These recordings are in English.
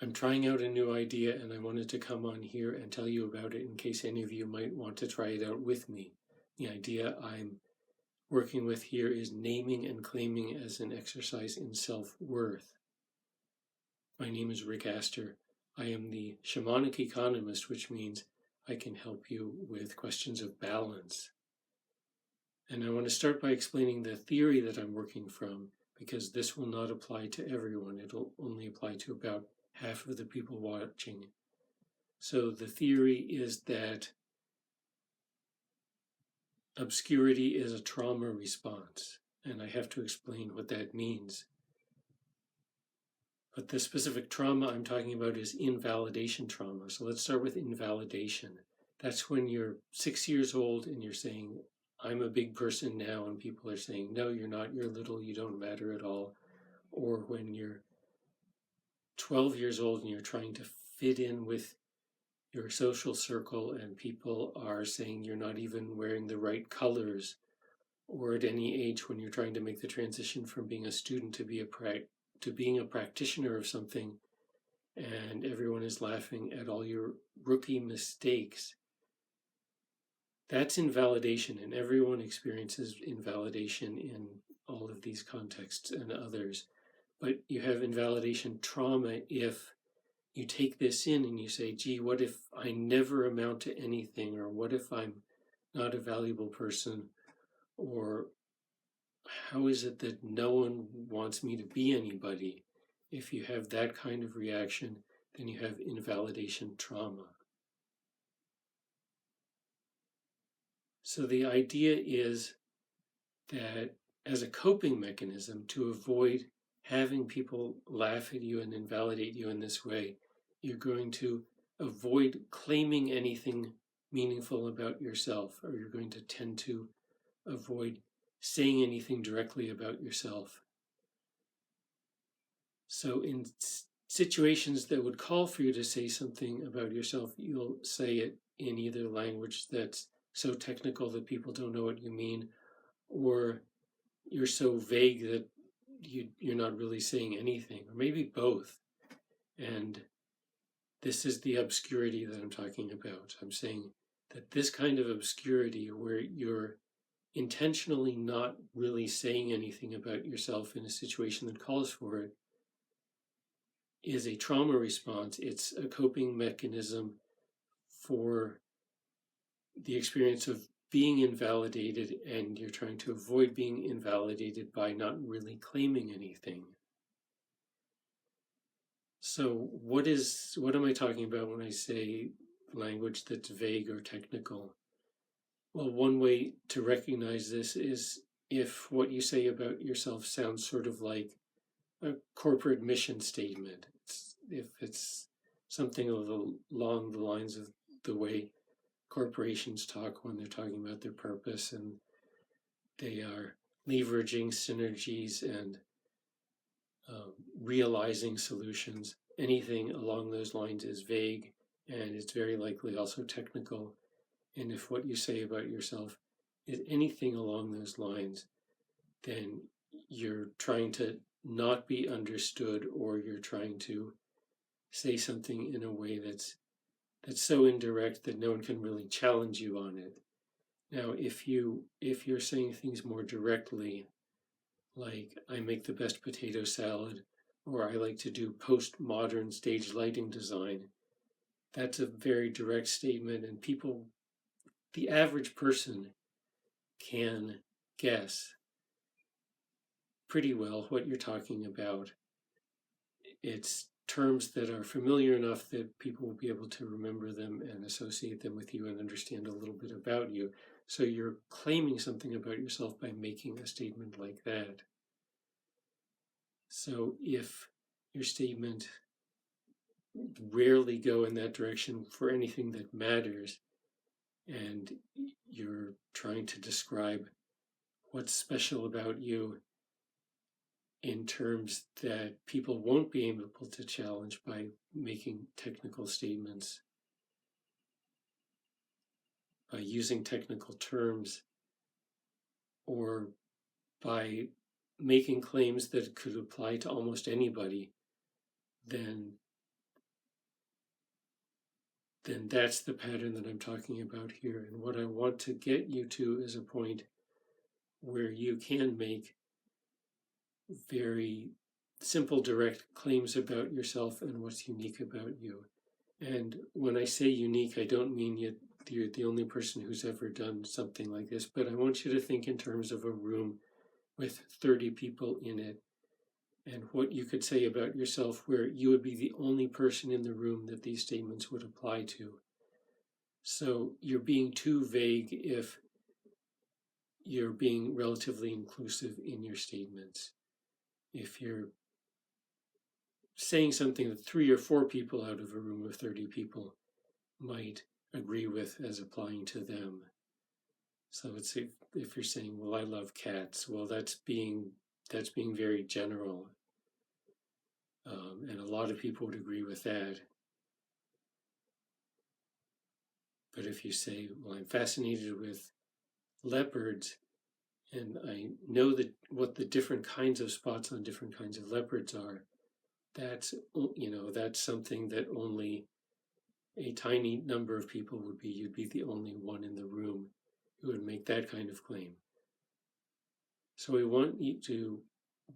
I'm trying out a new idea and I wanted to come on here and tell you about it in case any of you might want to try it out with me. The idea I'm working with here is naming and claiming as an exercise in self-worth. My name is Rick Astor. I am the shamanic economist, which means I can help you with questions of balance. And I want to start by explaining the theory that I'm working from, because this will not apply to everyone. It'll only apply to about half of the people watching. So the theory is that obscurity is a trauma response, and I have to explain what that means. But the specific trauma I'm talking about is invalidation trauma. So let's start with invalidation. That's when you're 6 years old and you're saying, I'm a big person now, and people are saying, no, you're not, you're little, you don't matter at all. Or when you're 12 years old and you're trying to fit in with your social circle and people are saying you're not even wearing the right colors, or at any age when you're trying to make the transition from being a student to being a practitioner of something, and everyone is laughing at all your rookie mistakes. That's invalidation, and everyone experiences invalidation in all of these contexts and others. But you have invalidation trauma if you take this in and you say, gee, what if I never amount to anything? Or what if I'm not a valuable person? Or how is it that no one wants me to be anybody? If you have that kind of reaction, then you have invalidation trauma. So the idea is that as a coping mechanism to avoid having people laugh at you and invalidate you in this way, you're going to avoid claiming anything meaningful about yourself, or you're going to tend to avoid saying anything directly about yourself. So in situations that would call for you to say something about yourself, you'll say it in either language that's so technical that people don't know what you mean, or you're so vague that you're not really saying anything, or maybe both. And this is the obscurity that I'm talking about. I'm saying that this kind of obscurity, where you're intentionally not really saying anything about yourself in a situation that calls for it, is a trauma response. It's a coping mechanism for the experience of being invalidated, and you're trying to avoid being invalidated by not really claiming anything. So what am I talking about when I say language that's vague or technical? Well, one way to recognize this is if what you say about yourself sounds sort of like a corporate mission statement. If it's something along the lines of the way corporations talk when they're talking about their purpose, and they are leveraging synergies and realizing solutions. Anything along those lines is vague, and it's very likely also technical. And if what you say about yourself is anything along those lines, then you're trying to not be understood, or you're trying to say something in a way that's so indirect that no one can really challenge you on it. Now, if you're saying things more directly, like I make the best potato salad, or I like to do postmodern stage lighting design, that's a very direct statement, and people, the average person, can guess pretty well what you're talking about. It's terms that are familiar enough that people will be able to remember them and associate them with you and understand a little bit about you. So you're claiming something about yourself by making a statement like that. So if your statement rarely go in that direction for anything that matters, and you're trying to describe what's special about you in terms that people won't be able to challenge by making technical statements, by using technical terms, or by making claims that could apply to almost anybody, then then that's the pattern that I'm talking about here. And what I want to get you to is a point where you can make very simple, direct claims about yourself and what's unique about you. And when I say unique, I don't mean you're the only person who's ever done something like this, but I want you to think in terms of a room with 30 people in it, and what you could say about yourself where you would be the only person in the room that these statements would apply to. So you're being too vague if you're being relatively inclusive in your statements. If you're saying something that 3 or 4 people out of a room of 30 people might agree with as applying to them. So it's if you're saying, well, I love cats, well, that's being very general. And a lot of people would agree with that. But if you say, well, I'm fascinated with leopards, and I know that what the different kinds of spots on different kinds of leopards are, that's something that only a tiny number of people would be. You'd be the only one in the room who would make that kind of claim. So we want you to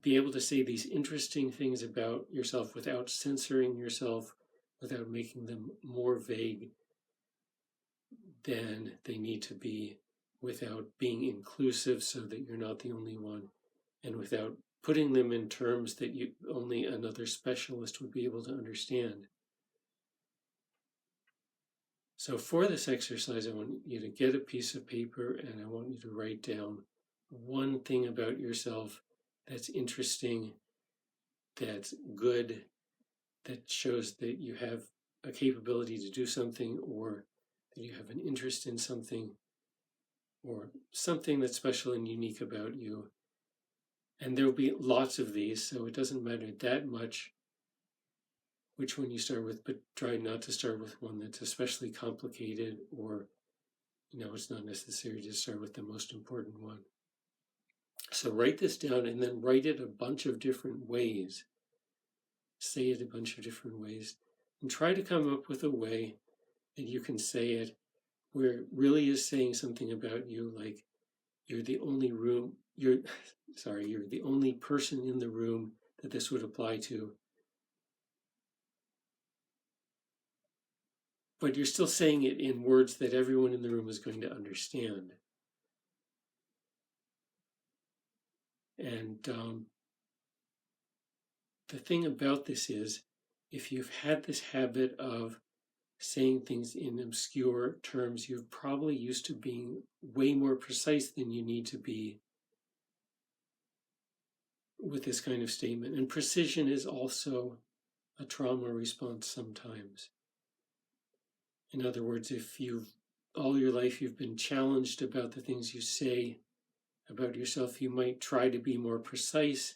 be able to say these interesting things about yourself without censoring yourself, without making them more vague than they need to be, without being inclusive so that you're not the only one, and without putting them in terms that only another specialist would be able to understand. So for this exercise, I want you to get a piece of paper and I want you to write down one thing about yourself that's interesting, that's good, that shows that you have a capability to do something, or that you have an interest in something, or something that's special and unique about you. And there will be lots of these, so it doesn't matter that much which one you start with, but try not to start with one that's especially complicated, or it's not necessary to start with the most important one. So write this down and then write it a bunch of different ways. Say it a bunch of different ways, and try to come up with a way that you can say it where it really is saying something about you, like you're the only person in the room that this would apply to. But you're still saying it in words that everyone in the room is going to understand. And the thing about this is, if you've had this habit of saying things in obscure terms, you're probably used to being way more precise than you need to be with this kind of statement. And precision is also a trauma response sometimes. In other words, if all your life you've been challenged about the things you say about yourself, you might try to be more precise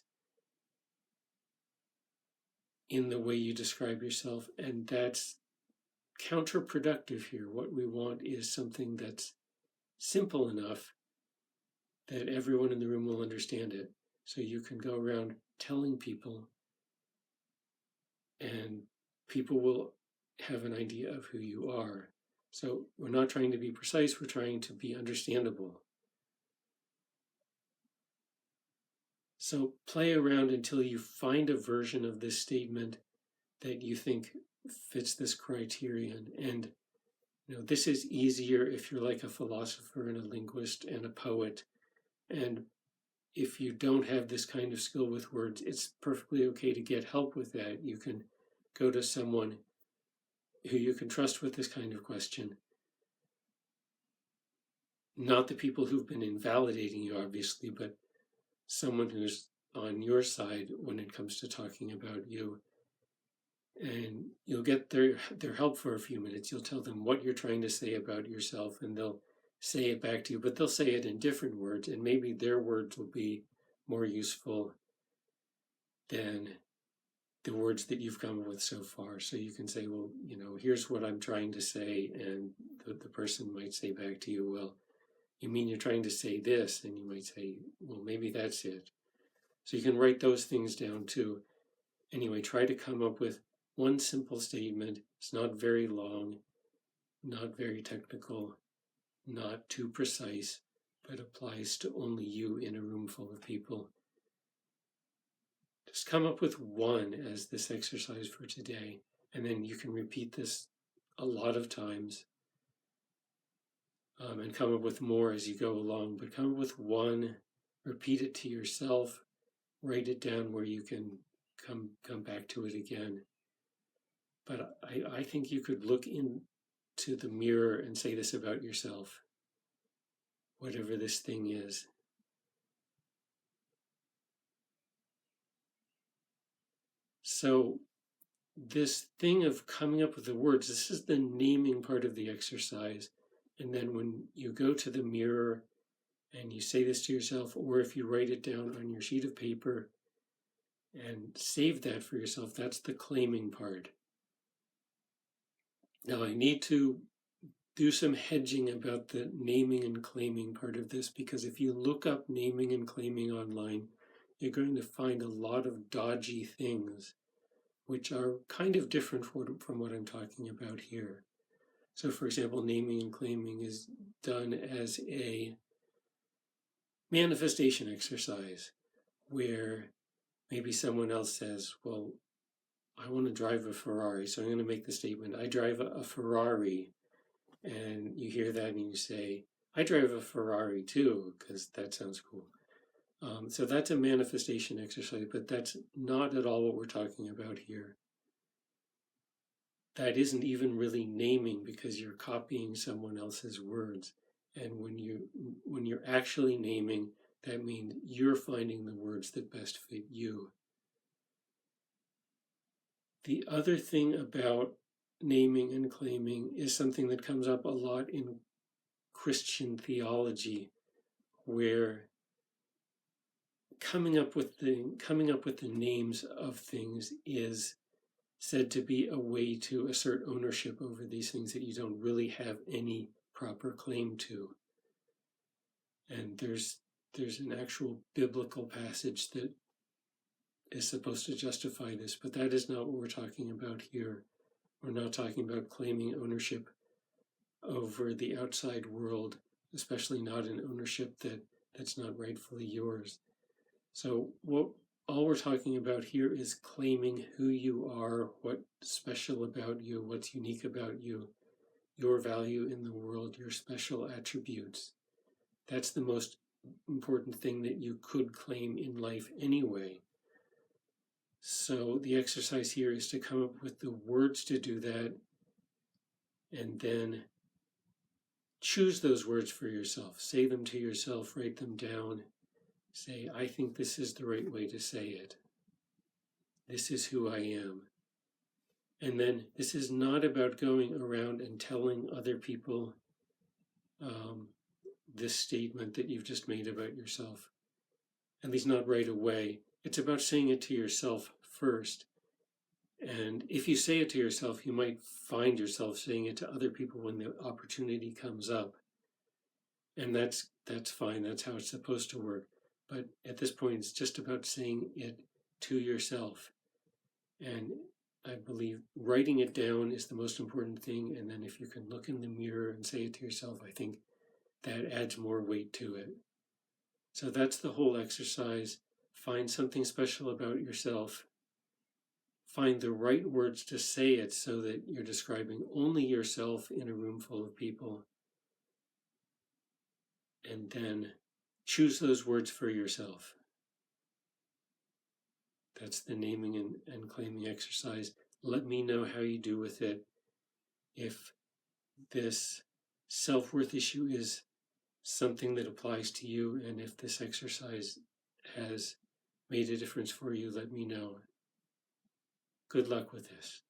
in the way you describe yourself, and that's counterproductive here. What we want is something that's simple enough that everyone in the room will understand it. So you can go around telling people, and people will have an idea of who you are. So we're not trying to be precise, we're trying to be understandable. So play around until you find a version of this statement that you think fits this criterion. And this is easier if you're like a philosopher and a linguist and a poet. And if you don't have this kind of skill with words, it's perfectly okay to get help with that. You can go to someone who you can trust with this kind of question. Not the people who've been invalidating you, obviously, but someone who's on your side when it comes to talking about you. And you'll get their help for a few minutes. You'll tell them what you're trying to say about yourself, and they'll say it back to you, but they'll say it in different words, and maybe their words will be more useful than the words that you've come up with so far. So you can say, well, here's what I'm trying to say, and the person might say back to you, well, you mean you're trying to say this? And you might say, well, maybe that's it. So you can write those things down too. Anyway, try to come up with one simple statement. It's not very long. not very technical, not too precise, but applies to only you in a room full of people. Just come up with one as this exercise for today, and then you can repeat this a lot of times and come up with more as you go along. But come up with one, repeat it to yourself, write it down where you can come back to it again. But I think you could look into the mirror and say this about yourself, whatever this thing is. So this thing of coming up with the words, this is the naming part of the exercise. And then when you go to the mirror and you say this to yourself, or if you write it down on your sheet of paper and save that for yourself, that's the claiming part. Now I need to do some hedging about the naming and claiming part of this, because if you look up naming and claiming online, you're going to find a lot of dodgy things which are kind of different from what I'm talking about here. So for example, naming and claiming is done as a manifestation exercise where maybe someone else says, well, I want to drive a Ferrari, so I'm going to make the statement, I drive a Ferrari. And you hear that and you say, I drive a Ferrari too, because that sounds cool. So that's a manifestation exercise, but that's not at all what we're talking about here. That isn't even really naming, because you're copying someone else's words. And when you're actually naming, that means you're finding the words that best fit you. The other thing about naming and claiming is something that comes up a lot in Christian theology, where coming up with the names of things is said to be a way to assert ownership over these things that you don't really have any proper claim to. And there's an actual biblical passage that is supposed to justify this, but that is not what we're talking about here. We're not talking about claiming ownership over the outside world, especially not an ownership that's not rightfully yours. So all we're talking about here is claiming who you are, what's special about you, what's unique about you, your value in the world, your special attributes. That's the most important thing that you could claim in life anyway. So the exercise here is to come up with the words to do that, and then choose those words for yourself. Say them to yourself, write them down. Say, I think this is the right way to say it. This is who I am. And then this is not about going around and telling other people this statement that you've just made about yourself, at least not right away. It's about saying it to yourself first. And if you say it to yourself, you might find yourself saying it to other people when the opportunity comes up. And that's fine. That's how it's supposed to work. But at this point, it's just about saying it to yourself. And I believe writing it down is the most important thing. And then if you can look in the mirror and say it to yourself, I think that adds more weight to it. So that's the whole exercise. Find something special about yourself. Find the right words to say it so that you're describing only yourself in a room full of people. And then choose those words for yourself. That's the naming and claiming exercise. Let me know how you do with it. If this self-worth issue is something that applies to you, and if this exercise has made a difference for you, let me know. Good luck with this.